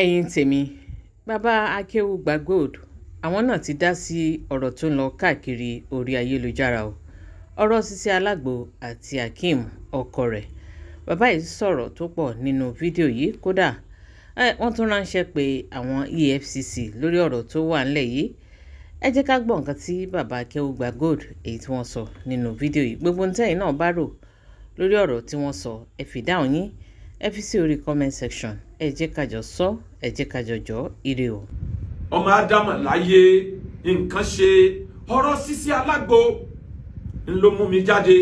ẹ̀yin tèmi bàbá Akéwùgbà Gold àwọn náà ti dá sí ọ̀rọ̀ tó ń lọ káàkiri orí ayélujára o ọ̀rọ̀ Sisi Alágbo àti Akeem ọkọ rẹ̀ bàbá yìí sọ̀rọ̀ tó pọ̀ nínú fídíò yìí kódà wọ́n tún ránṣẹ́ pé àwọn EFCC lórí ọ̀rọ̀ tó wà ńlẹ̀ yìí ẹ jẹ́ ká gbọ́ nǹkan tí bàbá Akéwùgbà Gold èyí tí wọ́n sọ nínú fídíò yìí gbogbo ntẹ́yìn náà bá rò lórí ọ̀rọ̀ tí wọ́n sọ ẹ fi dáhùn yín ẹ fi sí orí comment section ẹ jẹ́ ká jọ sọ ẹ jẹ́ ká jọ jọ ire o. ọmọ ádámà láyé nǹkan ṣe ọ̀rọ̀ Sisi Alágbo ló mú mi jáde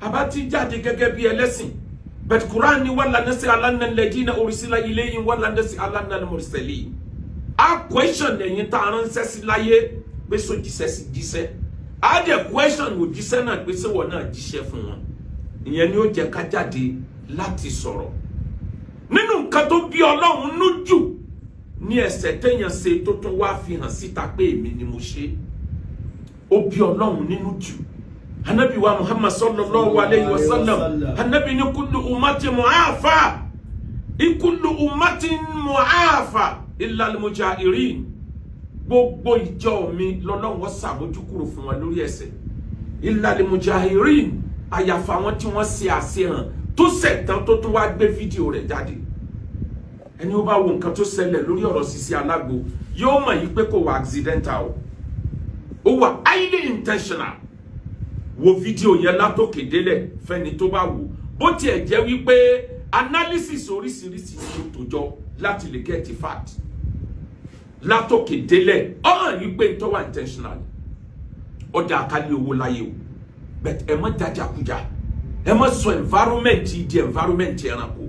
àbá ti jáde gẹ́gẹ́ bí ẹlẹ́sìn bẹ́ẹ̀ Quran ni wala nasi alanna alladina ursila ilayhim wala nasi alanna almursalin a question ẹ̀yin tá ránṣẹ́ sí láyé pé so jíṣẹ́ sí jíṣẹ́ a dẹ̀ question wò jíṣẹ́ náà pé ṣé wọ́n náà jíṣẹ́ fún wọn ìyẹn ni ó jẹ́ ká jáde láti sọ̀rọ̀ nínú nǹkan tó bí Ọlọ́run nú jù ní ẹ̀ṣẹ̀ téèyàn ṣe tó tún wá fi hàn síta pé èmi ni mo ṣe ó bí Ọlọ́run nínú jù Ànábì wa Muhammad sallallahu alayhi wa sallam Ànábì ní kullu ummati mu'afa kullu ummati mu'afa illa al-mujahirin gbogbo ìjọ mi lọ́lọ́run wọ́n ṣàmójúkúrò fún wọn lórí ẹ̀ṣẹ̀ illa al-mujahirin àyàfà wọn tí wọ́n ṣe àṣehàn tó ṣẹ̀tàn tó tún wá gbé fídíò rẹ̀ jáde ẹni ó bá wo nǹkan tó ṣẹlẹ̀ lórí ọ̀rọ̀ Sisi Alágbo yóò mọ̀ yí pé kò wà accidental ó wà highly intentional wo fídíò yẹn látòkè délẹ̀ fẹ́ni tó bá wò bó tiẹ̀ jẹ́ wípé analysis oríṣiríṣi ló tó jọ láti lè get fact látòkè délẹ̀ ó hàn yí pé tó wà intentional ọjà àkálẹ̀ owó láyé o but ẹ má jàjàkújà ẹ má sọ environment di environment ẹranko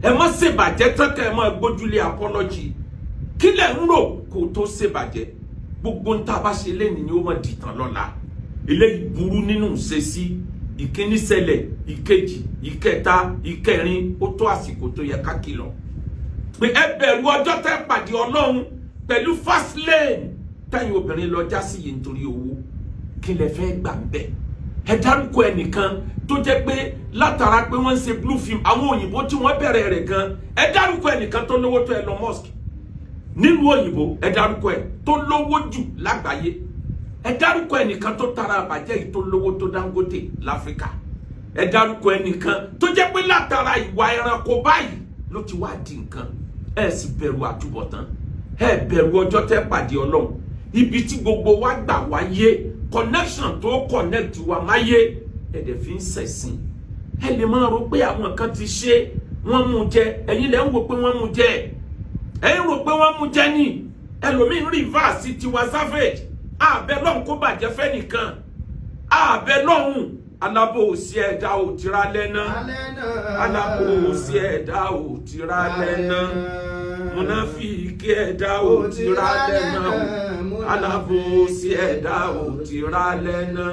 ẹ má ṣèbàjẹ́ tán ká ẹ má gbójúlé apology kí lẹ̀ ń rò kó tó ṣèbàjẹ́ gbogbo ń tá a bá ṣe lẹ́nu ni ó má dìtàn lọ́la eléyìí burú nínú ṣe sí ìkíní ṣẹlẹ̀ ìkejì ìkẹta ìkẹrin ó tó àsìkò tó yẹ ká kìlọ̀ pé ẹ bẹ̀rù ọjọ́ tẹ́ pàdé Ọlọ́run pẹ̀lú fast lane táyìn obìnrin lọ já sí yìí nítorí owó kí lẹ fẹ́ gbà ń bẹ̀ ẹ dárúkọ ẹnìkan tó jẹ́ pé látara pé wọ́n ń ṣe blue film àwọn òyìnbó tí wọ́n bẹ̀rẹ̀ rẹ̀ gan ẹ dárúkọ ẹnìkan tó lówó tó Elon Musk nílùú òyìnbó ẹ dárúkọ ẹ tó lówó jù lágbàáyé ẹ dárúkọ ẹnìkan tó tara àbàjẹ́ yìí tó lówó tó Dangote láfíríkà ẹ dárúkọ ẹnìkan tó jẹ́ pé látara ìwà ẹranko báyìí ló ti wá di nǹkan ẹ sì bẹ̀rù àtúbọ̀tán ẹ bẹ̀rù ọjọ́ tẹ́ pàdé Ọlọ́run ibi tí gbogbo wa gbà wáyé connection tó connect wa máyé ẹ̀dẹ̀ fi ń ṣẹ̀sìn ẹ lè máa rò pé àwọn kan ti ṣe wọ́n mú jẹ ẹ̀yin lẹ́ ń wò pé wọ́n mú jẹ ẹ̀yin rò pé wọ́n mú jẹ ní ẹlòmíín reverse Tiwa Savage àbẹ̀ lọ́hùn kó bàjẹ́ fẹ́ nìkan àbẹ̀ lọ́hùn alábòsí ẹ̀dá ò tira lẹ́nà alábòsí ẹ̀dá ò tira lẹ́nà múnáfíkì ẹ̀dá ò tira lẹ́nà alábòsí ẹ̀dá ò tira lẹ́nà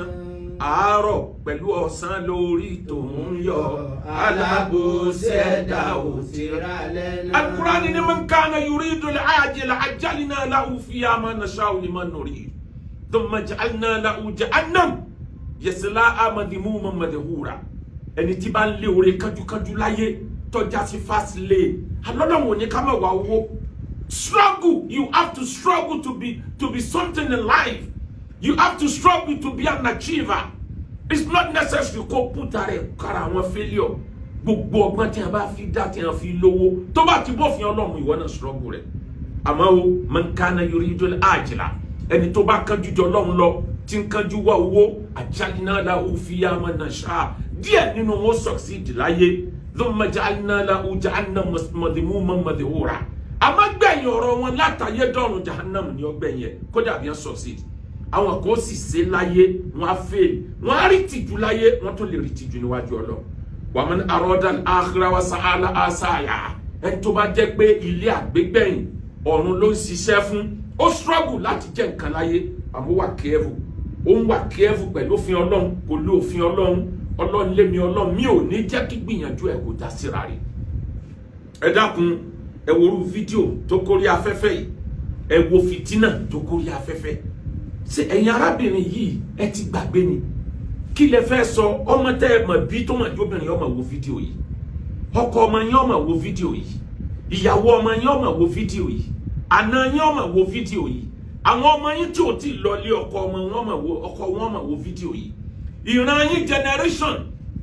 àárọ̀ pẹ̀lú ọ̀sán lórí tòun yọ alábòsí ẹ̀dá ò tira lẹ́nà. Al-Qur'an ni man kana yuridu al-ajila ajjalna lahu fiha ma nasha'u liman nurid thumma ja'alna lahu jahannam yaslaha madhmuman madhura ẹni tí bá ń lé oore kánjúkánjú láyé tọ́já sí fast lane alọ́lọ́wọ̀n ní ká má wá owó struggle you have to struggle to be something in life you have to struggle to be an achiever it's not necessary kó púta rẹ̀ kára àwọn failure gbogbo ọgbọ́n tí a bá fi dá tí a fi lówó tó bá ti bófin Ọlọ́run ìwọ náà struggle rẹ̀ àmọ́ o man kana yuridul ajila ẹni tó bá kánjú jọ Ọlọ́run lọ tí ń kánjú wá owó àjálínà lahu fiha ma nasha díẹ̀ nínú wọn succeed láyé thumma ja'alna lahu jahannam madhmuman madhura àmọ́ gbẹ̀yìn ọ̀rọ̀ wọn látàyé dọ̀run jahannam ní ọgbẹ̀yìn kódà bí wọ́n succeed àwọn kò sì ṣe láyé wọ́n á fail wọ́n á rí tìjú láyé wọ́n tó lè rí tìjú níwájú Ọlọ́run wa man arada al-akhirah wa sa'a laha sa'yaha ẹni tó bá jẹ́ pé ilé àgbégbẹ̀yìn ọ̀run ló ń ṣiṣẹ́ fún ó struggle láti jẹ́ nǹkan láyé àmọ́ wà careful ó ń wà careful pẹ̀lú òfin Ọlọ́run kò lé òfin Ọlọ́run lé mi Ọlọ́run mi ò ní jẹ́ kí gbìyànjú ẹ̀ kó já síra rẹ̀ ẹ dákun ẹ worú fídíò tó kórí afẹ́fẹ́ yìí ẹ wo fìtínà tó kórí afẹ́fẹ́ ṣé ẹ̀yin arábìnrin yìí ẹ ti gbàgbé ni kí lẹ fẹ́ sọ ọmọ tẹ́ ẹ mọ̀ bí tó mọ̀ jóbìnrin ọmọ wo fídíò yìí ọkọ ọmọ yín ọmọ wo fídíò yìí ìyàwó ọmọ yín ó máa wo fídíò yìí, àna yín ó máa wo fídíò yìí, àwọn ọmọ yín tí ò tí lọ lé ọkọ wọn ó máa wo fídíò yìí, ìran yín generation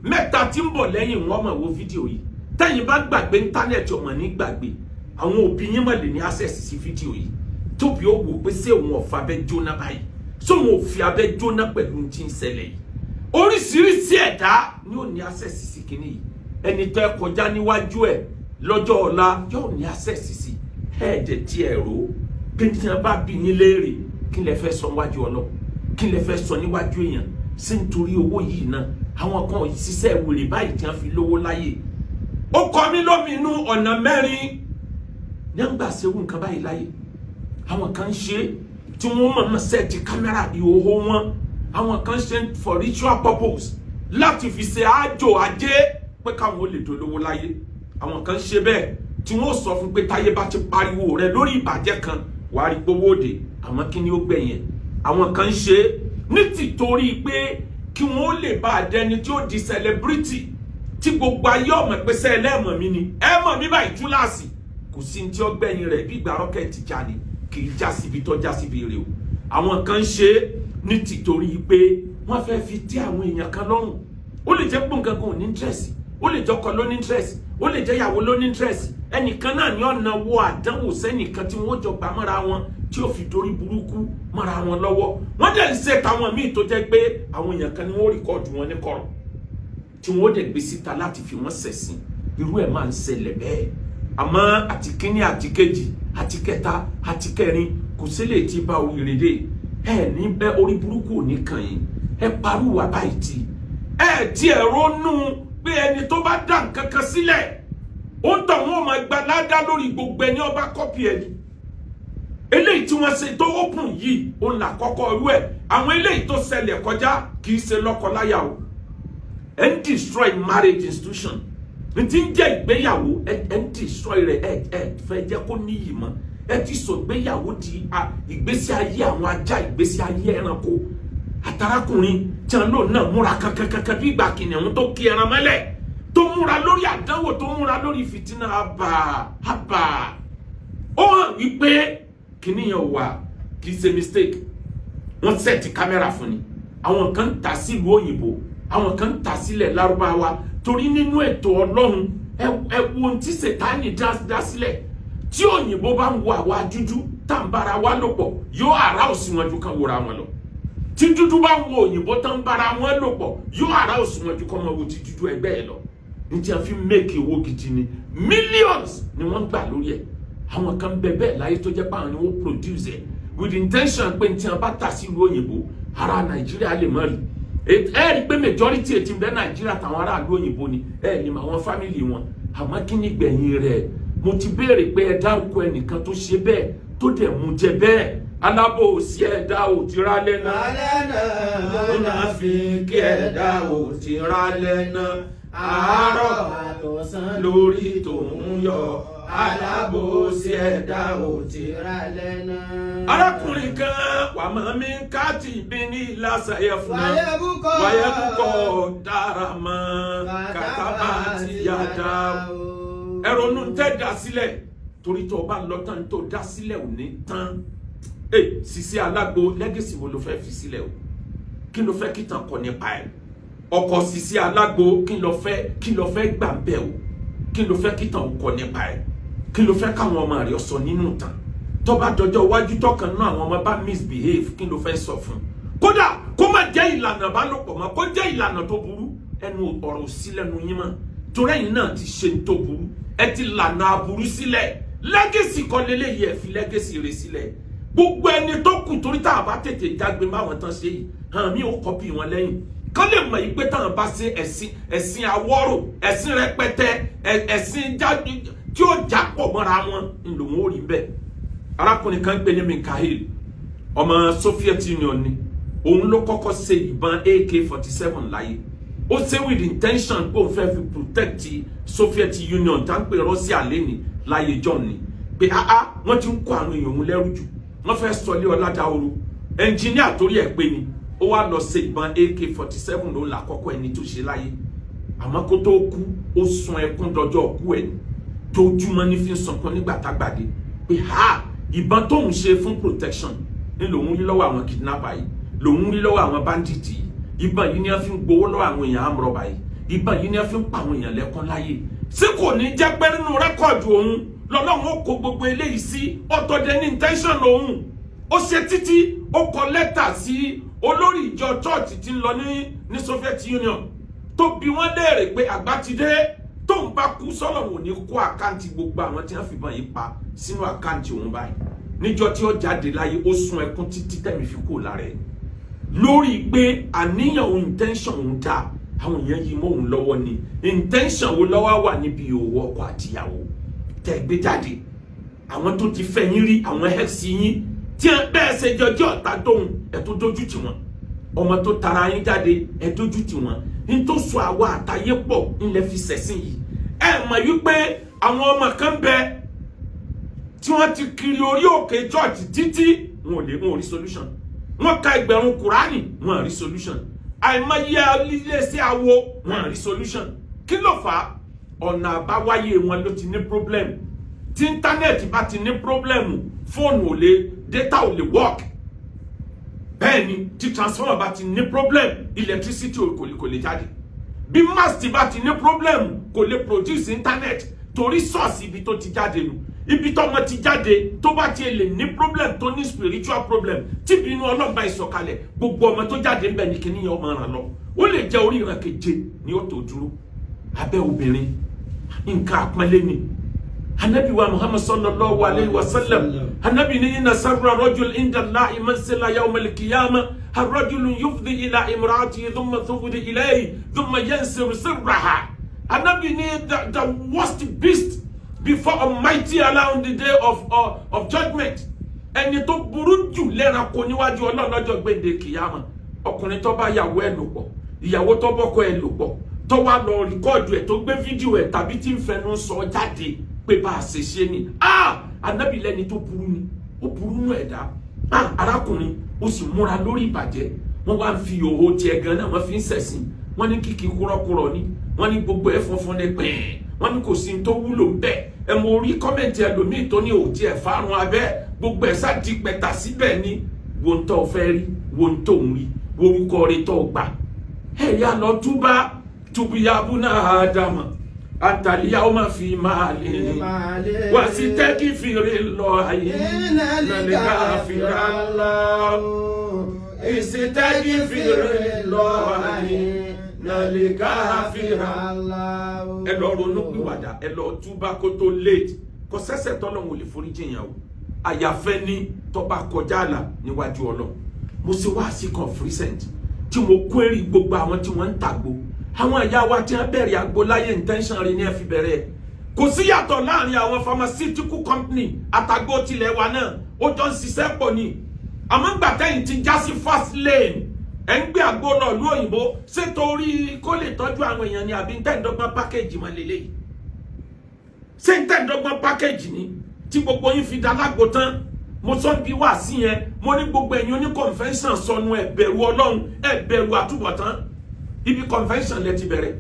mẹ́ta tí ń bọ̀ lẹ́yìn wọn ó máa wo fídíò yìí. Tẹ́yin bá gbàgbé íńtánẹ́ẹ̀tì ọmọ ní gbàgbé, àwọn òbí yín má lè ní access sí fídíò yìí. Tóbi ó wò pé ṣé òun ọ̀fà abẹ́ jóná báyìí, ṣé òun ò fi abẹ́ jóná pẹ̀lú tí ń ṣẹlẹ̀ yìí. Oríṣiríṣi ẹ̀dá ni ó ní access sí kíní yìí. Ẹni tó ẹ kọjá níwájú ẹ̀ lọ́jọ́ ọ̀la yóò ní access sí. Ẹ̀ẹ́dẹ̀ tí ẹ rò pé ní tí wọ́n bá bí yín léèrè kí lẹ fẹ́ sọ níwájú Ọlọ́run, kí lẹ fẹ́ sọ níwájú èèyàn, sí nítorí owó yìí náà àwọn kan ṣiṣẹ́ wèrè báyìí tí wọ́n fi lówó láyé. Ó kọ mí lóminú ọ̀nà mẹ́rin ní à ń gbà ṣerú nǹkan báyìí láyé. Àwọn kan ṣe tí wọ́n mọ̀ọ́mọ̀ sẹ́ẹ̀tì kámẹ́rà ìhòòhò wọn, àwọn kan ṣe for ritual purpose láti fi ṣe àjò ajé pé káwọn ó lè dolówó láyé. Àwọn kan ṣe bẹ́ẹ̀ tí wọ́n sọ fún pé táyé bá ti pariwo rẹ lórí ìbàjẹ́ kan wàá rí gbowó òde, àmọ́ kí ni ó gbẹ̀yìn. Àwọn kan ṣe ní tìtorí pé kí wọ́n lè bá àdẹni tí ó di celebrity tí gbogbo ayé ọmọ pèsè ẹlẹ́mọ̀ mi ni ẹ mọ̀ mi báyìí túláàsì, kò sí ní tí ó gbẹ̀yìn rẹ̀ bí ìgbà rọ́kẹ̀tì já ni, kì í já síbi tó já síbi rè o. Àwọn kan ṣe ní tìtorí pé wọ́n fẹ́ fi tí àwọn èèyàn kan lọ́rùn. Ó lè jẹ́ pọ̀ nǹkan kan ò ní interest, ó lè jọkọ ló ní interest, ó lè jẹ́ ìyàwó ló ní interest. Ẹnìkan náà ní ọ̀nà wo àdánwò sẹ́nìkan tí wọ́n jọ gbà mọ́ra wọn tí ó fi dorí burúkú mọ́ra wọn lọ́wọ́. Wọ́n dẹ̀ ń ṣe táwọn míì tó jẹ́ pé àwọn èèyàn kan ni wọ́n rìkọ́ọ̀dù wọn ní kọ̀rọ̀ tí wọ́n dẹ̀ gbé síta láti fi wọ́n ṣẹ̀sìn. Irú ẹ̀ máa ń ṣẹlẹ̀ bẹ́ẹ̀. Àmọ́ àti kíní àti kejì àti kẹta àti kẹrin kò sílẹ̀ tí bá òwìrèdè ẹ ní bẹ́ orí burúkú ò ní kàn yín, ẹ parúwà báyìí tí ẹ ti ẹ ronú pé ẹni tó bá dá nǹkan kan sílẹ̀ ó ń tàn wọ́n máa gba ládá lórí gbogbo ẹni ó bá kọ́pì ẹni. Eléyìí tí wọ́n ṣe tó open yìí ó ń là kọ́kọ́ irú ẹ̀. Àwọn eléyìí tó ṣẹlẹ̀ kọjá kì í ṣe lọ́kọláya o. Ẹ ń destroy marriage institution. N ti ń jẹ́ ìgbéyàwó ẹ ń destroy rẹ̀ ẹ fẹ́ jẹ́ kó níyì mọ́. Ẹ ti sọ ìgbéyàwó di ìgbésí ayé àwọn ajá, ìgbésí ayé ẹranko. Àtàrákùnrin tí wọn lò náà múra kankankankan bí ìgbà kìnìún tó kí ẹran mọ́lẹ̀, tó múra lórí àdánwò, tó múra lórí fìtínà àbà. Ó hàn wípé kìnìyàn wà kì í ṣe mistake. Wọ́n sẹ́ẹ̀tì kámẹ́rà fún ni. Àwọn kan ń tà sílùú òyìnbó, àwọn kan ń tà sílẹ̀ Lárúbáwá. Torí nínú ètò Ọlọ́run ẹ wo ohun tí Sátánì dá sílẹ̀. Tí òyìnbó bá ń wo àwa dúdú tá ń bára wa lò pọ̀ yóò àrá òsì wọn ju kan wòra wọn lọ. Tí dúdú bá ń wo òyìnbó tá ń bára wọn lò pọ̀ yóò àrá òsì wọn ju kan wọn wo ti dúdú ẹgbẹ́ ẹ lọ. Ní tí a fi make owó gidi ni millions ni wọ́n gbà lórí ẹ̀. Àwọn kan bẹ bẹ́ẹ̀ láyé tó jẹ́ pé àwọn ni wọ́n produce ẹ̀ with intention pé tí wọ́n bá tà sí ìlú òyìnbó ara Nàìjíríà lè mọ̀ rí. Ẹ rí pé majority ètí ń bẹ Nàìjíríà táwọn ará ìlú òyìnbó ni ẹ ní àwọn family wọn. Àmọ́ kí ni gbẹ̀yìn rẹ̀? Mo ti béèrè pé ẹ dárúkọ ẹnìkan tó ṣe bẹ́ẹ̀ tó dẹ̀ mú jẹ bẹ́ẹ̀. Alábòsí ẹ̀dá ò ti rá lẹ́nà. Múnáfíkí ẹ̀dá ò ti rá lẹ́nà. Àárọ̀ àtọ̀sán lórí tòun yọ. Alábòsí ẹ̀dá ò ti rá lẹ́nà. Arákùnrin kan wà máa mi káàtì bí ní lásàyẹ fún un. Wáyébùkọ̀ dára mọ́ kàtàbà ti yàdá. Ẹ̀rọ̀nù tẹ́ dá sílẹ̀ torí tó bá lọ tán tó dá sílẹ̀ ò ní tán. Sisi Alágbo legacy wo ló fẹ́ fi sílẹ̀ o? Kí ló fẹ́ kí tàn kọ́ nípa ẹ̀? Ọkọ Sisi Alágbo kí ló fẹ́ gbà ń bẹ̀ o? Kí ló fẹ́ kí tàn kọ́ nípa ẹ̀? Kí ló fẹ́ káwọn ọmọ rẹ̀ sọ nínú tàn? Tó bá dọjọ́ iwájú tọkàn náà àwọn ọmọ bá misbehave kí ló fẹ́ sọ fún? Kódà kó má jẹ́ ìlànà bá lòpọ̀ mọ́, kó jẹ́ ìlànà tó burú, ẹnu ọ̀rọ̀ sí lẹ́nu yín mọ́. Torí ẹ̀yin náà ti ṣe tó burú, ẹ ti lànà aburú sílẹ̀. Legacy kọ́ lélẹ́yìí ẹ fi legacy rẹ̀ sílẹ̀. Gbogbo ẹni tó kù torí tá a bá tètè jágbe máwọn tán ṣe yìí hàn mí ò kọ́pì wọn lẹ́yìn kán lè mọ̀ yìí pé táwọn bá ṣe ẹ̀sìn àwọ̀rò ẹ̀sìn rẹpẹtẹ ẹ̀sìn tí ó já pọ̀ mọ́ra wọn ńlòwọ́n ò rí bẹ́ẹ̀. Arákùnrin kan gbé ní Mikhail ọmọ Soviet Union ni òun ló kọ́kọ́ ṣe ìbọn AK-47 láyé. Ó ṣe with intention pé òun fẹ́ fi protect Soviet Union tá ń pè Russia lẹ́ni láyé John ni pé wọ́n ti ń kó àwọn èèyàn òun lẹ́rú jù, wọ́n fẹ́ sọlé Ọládàoru ẹnjìníà torí ẹ̀ pé ni ó wá lọ ṣe ìbọn AK-47 ló là kọ́kọ́ ẹni tó ṣe láyé. Àmọ́ kó tó kú ó sun ẹkún dọjọ́ kú ẹ̀ tójúmọ́ ní fi ń sọkún nígbà tágbàdé pé ha ìbọn tóun ṣe fún protection ní lòun rí lọ́wọ́ àwọn kidnapper yìí lòun rí lọ́wọ́ àwọn bandit yìí ìbọn yìí ni wọ́n fi ń gbowó lọ́wọ́ àwọn èèyàn amúrọ̀bà yìí ìbọn yìí ni wọ́n fi ń pa àwọn èèyàn lẹ́kún láyé sí kò ní jẹ́ pé nínú rẹ́kọ̀dù òun lọ́lọ́run ó kó gbogbo eléyìí sí ọ̀tọ̀dẹ̀ ní intention òun ó ṣe títí ó kọ lẹ́tà sí olórí ìjọ church tí ń lọ ní Soviet Union tó bi wọ́n léèrè pé àgbà ti dé tóun bá kú sọ́lọ́run ò ní kó àkáǹtì gbogbo àwọn tí wọ́n fìbọn yìí pa sínú àkáǹtì òun báyìí níjọ́ tí ó jáde láyé ó sun ẹkún títí tẹ̀mí fi kú lára ẹ̀ lórí pé àníyàn òun intention òun dá àwọn èèyàn yìí mọ́ òun lọ́wọ́ ni intention wo lọ́wọ́ wà níbi òwò ọkọ àtìyàwó tẹ́ gbé jáde àwọn tó ti fẹ́ yín rí àwọn ex yín tí bẹ́ẹ̀ ṣe jọjọ́ ọ̀tá tóun ẹ̀ tó dójú tì wọ́n ọmọ tó tara yín jáde ẹ̀ dójú tì wọ́n ní tó so àwa àtayé pọ̀ ńlẹ̀ fi ṣẹ̀sìn yìí ẹ mọ̀ wípé àwọn ọmọ kan bẹ tí wọ́n ti kiri orí òkè church títí wọn ò rí solution wọ́n ka ẹgbẹ̀rún kùránì wọn ò rí solution àìmọye iléeṣẹ́ awo wọn ò rí solution kí ló fà á ọ̀nà àbáwáyé wọn ló ti ní problem tí íńtánẹ́ẹ̀tì bá ti ní problem fóònù ò lè data ò lè work bẹ́ẹ̀ ni tí transformer bá ti ní problem electricity kò lè jáde bí mast bá ti ní problem kò lè produce internet torí source ibi tó ti jáde nù ibi tó ọmọ ti jáde tó bá ti lè ní problem tó ní spiritual problem tí bínú ọlọ́gbà ìsọ̀kalẹ̀ gbogbo ọmọ tó jáde ńbẹ ní kíní yẹn ọmọ ràn lọ ó lè jẹ́ orí ìran keje ni ó tó dúró abẹ́ obìnrin nǹkan àpọ́nlé ni Ànábì wa Muhammad sallallahu alayhi wa sallam Ànábì ní inna sarra rajul inda Allahi mansila yawm al-qiyamah الرجل يفضي إلى امرأته ثم تفضي إليه ثم ينسر سرها. Ànábì ní the worst beast before Almighty Allah on the day of judgment. Ẹni tó burú jù lẹ́ranko níwájú Ọlọ́run lọ́jọ́ gbèǹde kìyàmá. Ọkùnrin tó bá yàwó ẹ̀ lò pọ̀, ìyàwó tó bọ́kọ ẹ̀ lò pọ̀, tó wá lọ rìkọ́ọ̀dù ẹ̀ tó gbé fídíò ẹ̀ tàbí tí ń fẹnu sọ jáde pé bá a ṣe ṣe ni. Ànábì lẹ́ni tó burú ni, ó burú nù ẹ̀dá. Arákùnrin ó sì múra lórí ìbàjẹ́ wọ́n wá ń fi òhò tiẹ̀ gan náà wọ́n fi ń ṣẹ̀sìn wọ́n ní kìkì kúrọ́kúrọ́ ni wọ́n ní gbogbo ẹ̀ funfun ní pẹ́ẹ́n wọ́n ní kò sí ní tó wúlò ń bẹ̀ ẹ mo rí kọ́mẹ̀ntì ẹlòmíì tó ní òtí ẹ̀ fárun abẹ́ gbogbo ẹ̀ sá di pẹ̀tà síbẹ̀ ni wo ń tọ́ fẹ́ rí wo ń tó ń rí wo orúkọ rẹ̀ tó gbà ẹ̀ yà lọ túbá tubiyabu náà Ádámà àtàlíyà ó máa fi máa lè wá sí tẹ́kì fìrè lọ ayé nàlẹ́ká fìrà lọ ìsìtẹ́kì fìrè lọ ayé nàlẹ́ká fìrà lọ. ẹ lọ ronú pìwàdà ẹ lọ túbá kó tó late kò sẹ́sẹ̀ tọ́lọ́hún ò lè forí jìyàn o àyàfẹ́ ní tọ́ba kọjá àlà níwájú Ọlọ́run mo ṣe wá sí conference tí mo query gbogbo àwọn tí wọ́n ń tàgbó àwọn ìyá wa tí wọ́n bẹ̀rẹ̀ àgbo láyé intention rẹ̀ ní ẹ fi bẹ̀rẹ̀ kò sí yàtọ̀ láàrin àwọn pharmaceutical company àtàgbò tilẹ̀ wa náà ó jọ ń ṣiṣẹ́ pọ̀ ni àmọ́ gbà tẹ́yìn ti já sí fast lane ẹ̀ ń gbé àgbo lọ ìlú òyìnbó ṣé torí kó lè tọ́jú àwọn èèyàn ni àbí ń tẹ̀dọ́gbọ́n package mọ́ lélẹ́yìí ṣé ń tẹ̀dọ́gbọ́n package ni tí gbogbo yín fi dalágbo tán mo sọ bí wà sí yẹn mo ní gbogbo ẹ̀yin oní convention sọnù ẹ bẹ̀rù Ọlọ́run ẹ bẹ̀rù àtúbọ̀tán ibi convention lẹ ti bẹ̀rẹ̀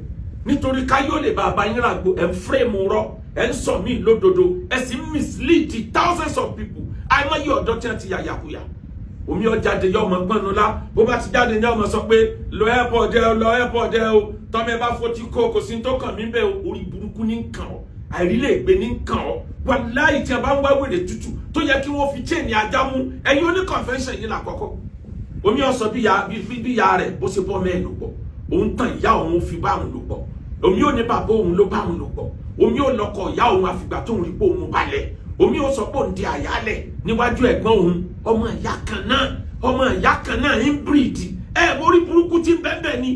nítorí káyọ̀ lè bá a bá yín ràgbò ẹ̀ ń frame rọ ẹ̀ ń sọ mí lódodo ẹ̀ sì ń mislead thousands of people àìmọye ọ̀dọ́ tí wọ́n ti yà yàkuyà omi ọ̀jáde yọ ọmọ gbọ́nù la bó bá ti jáde ní ọmọ sọ pé lọ airport ẹ o tọ́mọ ẹ bá fotí kó kò sí tó kàn mí bẹ́ẹ̀ orí burúkú ní kàn ọ́ àìrílẹ̀ ègbé ní kàn ọ́ wàláhì tí a bá ń wá wèrè tútù tó yẹ kí wọ́n fi chain ajá mú ẹ̀yin oní convention yìí lákọ̀ọ́kọ́ omi ọ̀sọ̀ bí ya rẹ̀ bó ṣe bọ́ mẹ́ẹ̀ lò pọ̀ òun tàn ìyá òun fi bá òun lò pọ̀ omi ò ní bàbá òun ló bá òun lò pọ̀ omi ò lọkọ ìyá òun àfìgbà tóun rí pé òun balẹ̀ omi ò sọ pé òun di àyálẹ̀ níwájú ẹ̀gbọ́n òun ọmọ ìyá kan náà inbreed orí burúkú tí ń bẹ́ẹ̀ ni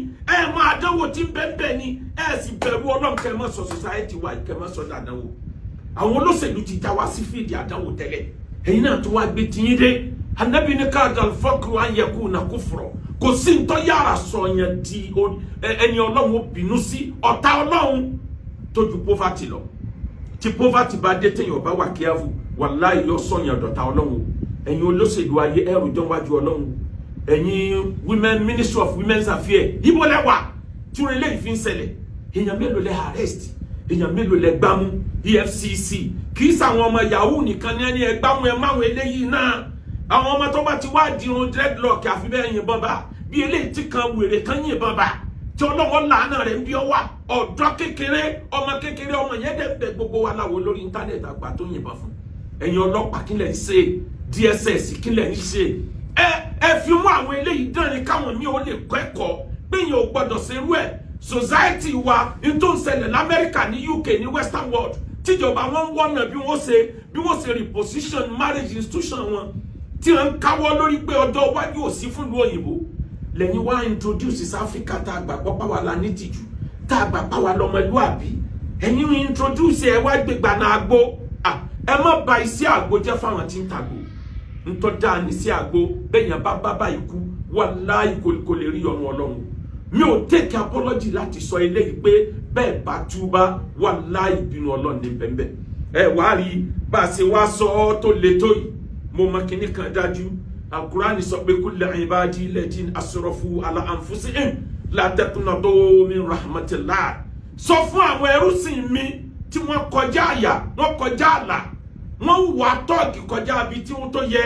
mọ àdánwò tí ń bẹ́ẹ̀ ni sì bẹ̀rù Ọlọ́run kẹ́ mọ́ sọ society wa kẹ́ mọ́ sọ àdánwò àwọn olóṣèlú ti já wa sí fídì àdánwò tẹ́lẹ̀ ẹ̀yin náà tó wá gbé tiyín dé Ànábì ní káàdà fọ́kùrù ayẹ̀kú nà kufra kò sí ntọ́ yàrá sọ yẹn di ẹni Ọlọ́run ó bínú sí ọ̀tá Ọlọ́run tó ju poverty lọ tí poverty bá dé téèyàn bá wà careful wàláhì yóò sọ yẹn dọ̀tá Ọlọ́run ẹ̀yin olóṣèlú ayé ẹrù jọ wájú Ọlọ́run ẹ̀yin women ministry of women's affairs ibo lẹ́wà tí wọ́n eléyìí fi ń ṣẹlẹ̀ èèyàn mélòó lẹ́ arrest èèyàn mélòó lẹ gbámú EFCC kì í sàwọn ọmọ yahoo nìkan ní ẹni ẹgbàmú ẹ máwọn eléyìí náà àwọn ọmọ tó bá ti wá dirun dreadlock àfi bẹ́ẹ̀ yìnbọn bá bí eléyìí tí kan wèrè kan yìnbọn bá tí ọlọ́wọ́ làánà rẹ̀ ń bí ọ wá ọ̀dọ́ kékeré ọmọ yẹn dẹ̀ bẹ gbogbo wa láwo lórí íńtánẹ̀tì àgbà tó yìnbọn fún ẹ̀yin ọlọ́pàá kí lẹ̀ ń ṣe DSS kí lẹ̀ ń ṣe ẹ fi mú àwọn eléyìí dán ni káwọn mi ò lè kọ́ ẹ̀kọ́ pé yẹn ò gbọ́dọ̀ ṣerú ẹ̀ society wa n tó ń ṣẹlẹ̀ lamẹ́ríkà ní UK ní western world tíjọba wọn ń wọ́nà bí wọ́n ṣe reposition marriage institution wọn tí wọ́n ń káwọ́ lórí pé ọjọ́ iwájú ò sí fún ìlú òyìnbó lẹ́yìn wá introduce South Africa tá a gbà pọ́pá wa la nítìjú tá a gbà pá wa lọ́mọlúàbí ẹ̀yin introduce ẹ̀ wá gbégbá náà àgbo ẹ má ba iṣẹ́ àgbo jẹ́ fáwọn tí ń tàgbo ntọ́ dáa ní sí àgbo bẹ́yìn bá ikú wàláhì kò lè rí ọ̀run Ọlọ́run mi ò take apology láti sọ eléyìí pé bẹ́ẹ̀ bá túbá wàláhì ìbínú Ọlọ́run ní bẹ́ẹ̀ ẹ wá rí bá a ṣe wá sọ ọ́ tó le tó yìí mo mọ kíní kan dájú Al-Qur'ani sọ pé kul ibadi alladhina asrafu ala anfusihim la taqnatu min rahmatillah sọ fún àwọn ẹrúsìn mi tí wọ́n kọjá àyà wọ́n kọjá àlà wọ́n wà tọ́ọ̀kì kọjá bí tí wọ́n tó yẹ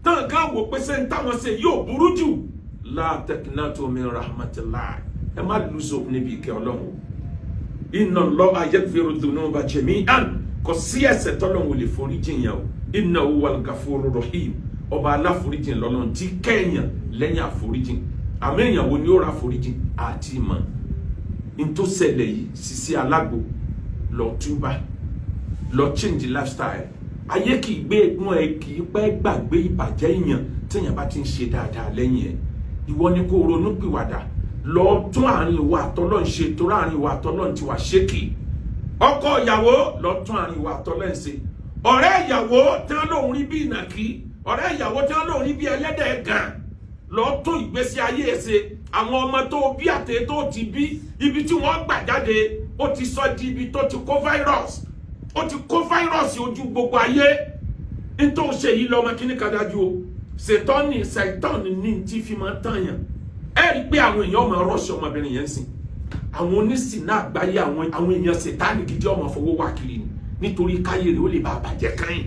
tán ká wò pé ṣe ń táwọn ṣe yóò burú jù la taqnatu min rahmatillah ẹ má lose hope níbi ìkẹ́ Ọlọ́run inna Allaha yaghfiru dhunuba jami'an kò sí ẹ̀ṣẹ̀ tọ́lọ́run ò lè forí jìyàn o innahu huwal ghafurur rahim ọba aláforíjìn lọ́lọ́run tí kẹ́yàn lẹ́yìn àforíjìn àmọ́ èèyàn wo ni ó ra àforíjìn àti ìmọ̀ in tó ṣẹlẹ̀ yìí Sisi Alagbo lọ túbá lọ change lifestyle ayé kì í gbé egun ẹ kì í pẹ́ gbàgbé ìbàjẹ́ èèyàn téèyàn bá ti ń ṣe dáadáa lẹ́yìn ẹ̀ ìwọ ni kó ronú pìwàdà lọ tún àárín ìwà àtọ́lọ́run ṣe torí àárín ìwà àtọ́lọ́run ti wà ṣékì ọkọ ìyàwó lọ tún àárín ìwà àtọ́lọ́run ṣe ọ̀rẹ́ ìyàwó tí wọ́n lòun rí bí ìnàkí ọ̀rẹ́ ìyàwó tí wọ́n lòun rí bí ẹlẹ́dẹ̀ gan lọ tún ìgbésí ayé ẹ̀ ṣe àwọn ọmọ tó bí àtẹ tó ti bí ibi tí wọ́n gbà jáde ó ti sọ di ibi tó ti kó virus ó ti kó virus ojú gbogbo ayé nítorí ṣe yìí lọ́mọ kíní kan dájú o ṣètọ́nì ní tí fi máa tàn yàn ẹ rí i pé àwọn èèyàn máa rọ́ọ̀ṣì ọmọbìnrin yẹn sìn àwọn onísìnà àgbáyé àwọn èèyàn ṣètánì gidi ọmọ fowó wá kiri nítorí káyé rẹ̀ ó lè bá àbàjẹ́ káyìn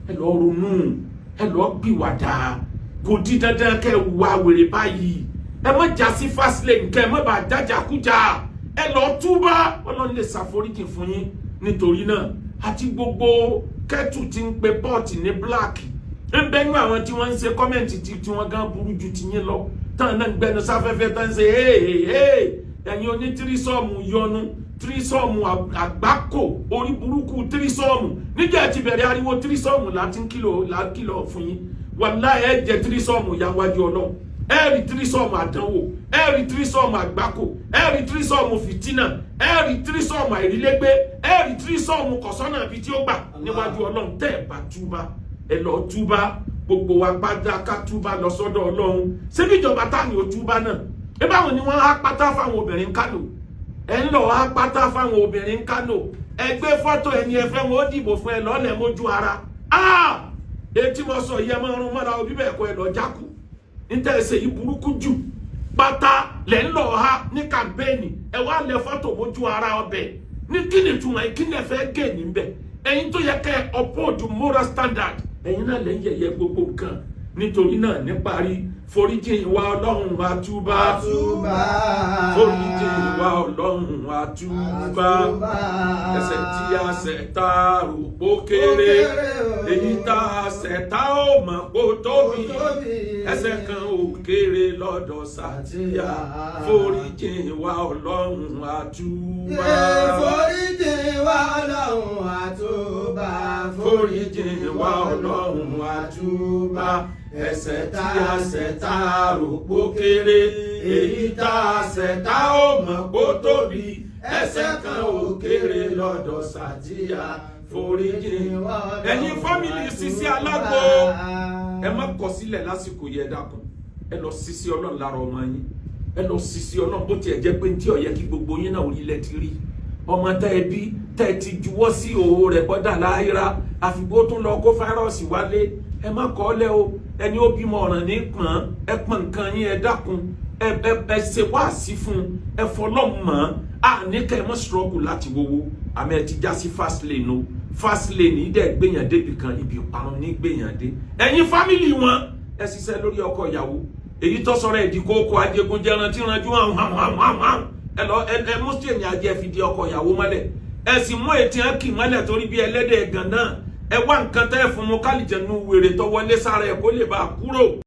ẹ lọ ronú ẹ lọ gbìwàdà kò di dandan kẹ́ ẹ wá wèrè báyìí ẹ má já sí fast lane kẹ́ ẹ má bàa jájàkújà ẹ lọ túbá Ọlọ́run lè ṣàforíjì fún yín nítorí náà àti gbogbo kẹ́tù tí ń pe pọ́ọ̀tì ní black ń bẹ́nu àwọn tí wọ́n ń ṣe kọ́mẹ̀ntì tí wọ́n gan burú ju ti yín lọ tán náà ń gbẹnu sáfẹ́fẹ́ tán ń ṣe ẹ̀yin oní tírísọ́ọ̀mù yọnu tírísọ́ọ̀mù àgbákò orí burúkú tírísọ́ọ̀mù níjà ti bẹ̀rẹ̀ ariwo tírísọ́ọ̀mù láti ń kìlọ̀ fún yín wàláhì ẹ jẹ́ tírísọ́ọ̀mù yáwájú Ọlọ́run ẹ rí tírísọ́ọ̀mù àdánwò ẹ rí tírísọ́ọ̀mù àgbákò ẹ rí tírísọ́ọ̀mù fìtínà ẹ rí tírísọ́ọ̀mù àìrílégbé ẹ rí tírísọ́ọ̀mù kọ̀sọ́nà bí tí ó gbà níwájú Ọlọ́run tẹ́ ẹ bá túbá ẹ lọ túbá gbogbo wa gbádá ká túbá lọ sọ́dọ̀ Ọlọ́run ṣebí ìjọba tá ní o túbá náà ẹ báwọn ni wọ́n á pátá fáwọn obìnrin Kánò ẹ ń lọ á pátá fáwọn obìnrin Kánò ẹ gbé fọ́tò ẹni ẹ fẹ́ wọn ó dìbò fún ẹ lọ́lẹ̀ mójú ara etí mo sọ yẹ máa rún mọ́ra òbí bẹ́ẹ̀ kọ́ ẹ lọ jákù níta ẹsẹ̀ yìí burúkú jù pátá lẹ̀ ń lọ ha ní kàmpéènì ẹ wá lẹ fọ́tò mójú ara ọbẹ̀ ní kíni túmọ̀ kíni ẹ fẹ́ gé níbẹ̀ ẹ̀yin tó yẹ kẹ́ uphold moral standard ẹ̀yin náà lẹ́ ń yẹ̀yẹ́ gbogbo nǹkan nítorí náà níparí foríjì wa Ọlọ́run wa túbá foríjì wa Ọlọ́run wa túbá ẹ̀ṣẹ̀ tí a ṣẹ̀ tá a rò pó kéré èyí tá a ṣẹ̀ tá ò mọ̀ pó tóbi ẹ̀ṣẹ̀ kan ò kéré lọ́dọ̀ Sàtíyà foríjì wa Ọlọ́run wa túbá foríjì wa Ọlọ́run wa túbá foríjì wa Ọlọ́run wa túbá ẹ̀ṣẹ̀ tí a ṣẹ̀ tá a rò pó kéré èyí tá a ṣẹ̀ tá ò mọ̀ pó tóbi ẹ̀ṣẹ̀ kan ò kéré lọ́dọ̀ Sàtíyà foríjì. ẹ̀yin fámìlì Sisi Alagbo ẹ má kọ̀ sílẹ̀ lásìkò yẹ dákun ẹ lọ Sisi Ọlọ́run lára ọmọ yín ẹ lọ Sisi Ọlọ́run bó tiẹ̀ jẹ́ pé ní tí ó yẹ kí gbogbo yín náà orílẹ̀ ti rí ọmọ tẹ́ ẹ bí tẹ́ ẹ ti juwọ́ sí òwò rẹ̀ bọ́dà láyìíra àfìgbó tún lọ kó fáírọ́ọ̀sì wálé ẹ má kọ́ ọ lẹ́ o ẹni ó bímọ ọ̀ràn ní pọ̀n ẹ pọ̀n nǹkan yín ẹ dákun ẹ ṣe wáàsí fún ẹ fọlọ́mọ a ní kẹ́ mọ́ struggle láti wowó àmọ́ ẹ ti já sí fast lane o fast lane yìí dẹ̀ gbéyàn débi kan ibi ìparun ní gbéyàn dé ẹ̀yin family wọn ẹ ṣiṣẹ́ lórí ọkọ ìyàwó èyí tó sọ̀rọ̀ ẹ̀dí kókó ajégunjẹran tí ranjú hàn ẹ lọ ẹ mú sí èmi ajẹ́ fi di ọkọ ìyàwó mọ́lẹ̀ ẹ sì mú ètí hàn kì mọ́lẹ̀ torí bí ẹlẹ́dẹ̀ gan náà ẹ wá nǹkan tẹ́ ẹ fún mu kálíjẹ̀nu wèrè tó wọlé sára ẹ kó lè bá a kúrò.